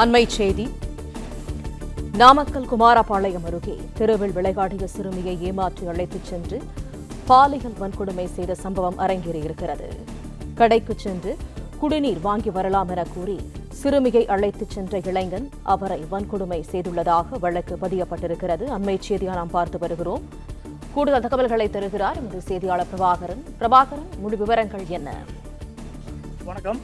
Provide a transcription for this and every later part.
அண்மை செய்தி. நாமக்கல் குமாரபாளையம் அருகே தெருவில் விளையாடிய சிறுமியை ஏமாற்றி அழைத்துச் சென்று பாலியல் வன்கொடுமை செய்த சம்பவம் அரங்கேறியிருக்கிறது. கடைக்கு சென்று குடிநீர் வாங்கி வரலாம் என கூறி சிறுமியை அழைத்துச் சென்ற இளைஞன் அவரை வன்கொடுமை செய்துள்ளதாக வழக்கு பதியப்பட்டிருக்கிறது. அண்மை செய்தியாக நாம் பார்த்து வருகிறோம். கூடுதல் தகவல்களை தருகிறார் எமது செய்தியாளர் பிரபாகரன். முழு விவரங்கள் என்ன? வணக்கம்.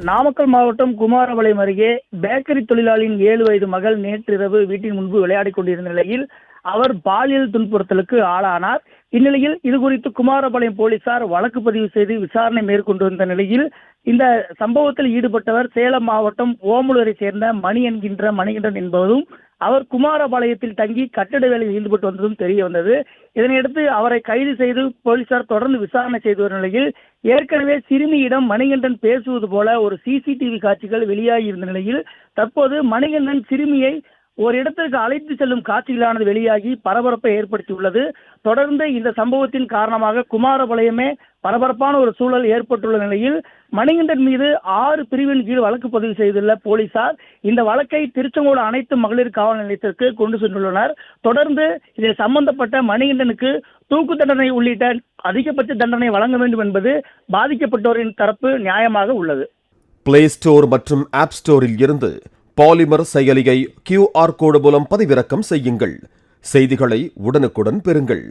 நாமக்கல் மாவட்டம் குமாரபாளையம் அருகே பேக்கரி தொழிலாளியின் 7 வயது மகள் நேற்றிரவு வீட்டின் முன்பு விளையாடிக் கொண்டிருந்த நிலையில் அவர் பாலியல் துன்புறுத்தலுக்கு ஆளானார். இந்நிலையில் இதுகுறித்து குமாரபாளையம் போலீசார் வழக்கு பதிவு செய்து விசாரணை மேற்கொண்டு வந்த நிலையில் இந்த சம்பவத்தில் ஈடுபட்டவர் சேலம் மாவட்டம் ஓமலூரை சேர்ந்த மணிகண்டன் என்பதும் அவர் குமாரபாளையத்தில் தங்கி கட்டட வேலையில் ஈடுபட்டு வந்ததும் தெரிய வந்தது. இதனையடுத்து அவரை கைது செய்து போலீசார் தொடர்ந்து விசாரணை செய்து வரும் நிலையில் ஏற்கனவே சிறுமியிடம் மணிகண்டன் பேசுவது போல ஒரு சிசிடிவி காட்சிகள் வெளியாகி இருந்த நிலையில் தற்போது மணிகண்டன் சிறுமியை ஒரு இடத்திற்கு அழைத்து செல்லும் காட்சிகளானது வெளியாகி பரபரப்பை ஏற்படுத்தியுள்ளது. தொடர்ந்து இந்த சம்பவத்தின் காரணமாக குமாரபாளையமே பரபரப்பான ஒரு சூழல் ஏற்பட்டுள்ள நிலையில் மணிகண்டன் மீது 6 பிரிவின் கீழ் வழக்கு பதிவு செய்துள்ள போலீசார் இந்த வழக்கை திருச்செங்கோடு அனைத்து மகளிர் காவல் நிலையத்திற்கு கொண்டு சென்றுள்ளனர். தொடர்ந்து இதில் சம்பந்தப்பட்ட மணிகண்டனுக்கு தூக்கு தண்டனை உள்ளிட்ட அதிகபட்ச தண்டனை வழங்க வேண்டும் என்பது பாதிக்கப்பட்டோரின் தரப்பு நியாயமாக உள்ளது. பிளே ஸ்டோர் மற்றும் ஆப் ஸ்டோரில் இருந்து பாலிமர் செயலியை QR கோடு மூலம் பதிவிறக்கம் செய்யுங்கள். செய்திகளை உடனுக்குடன் பெறுங்கள்.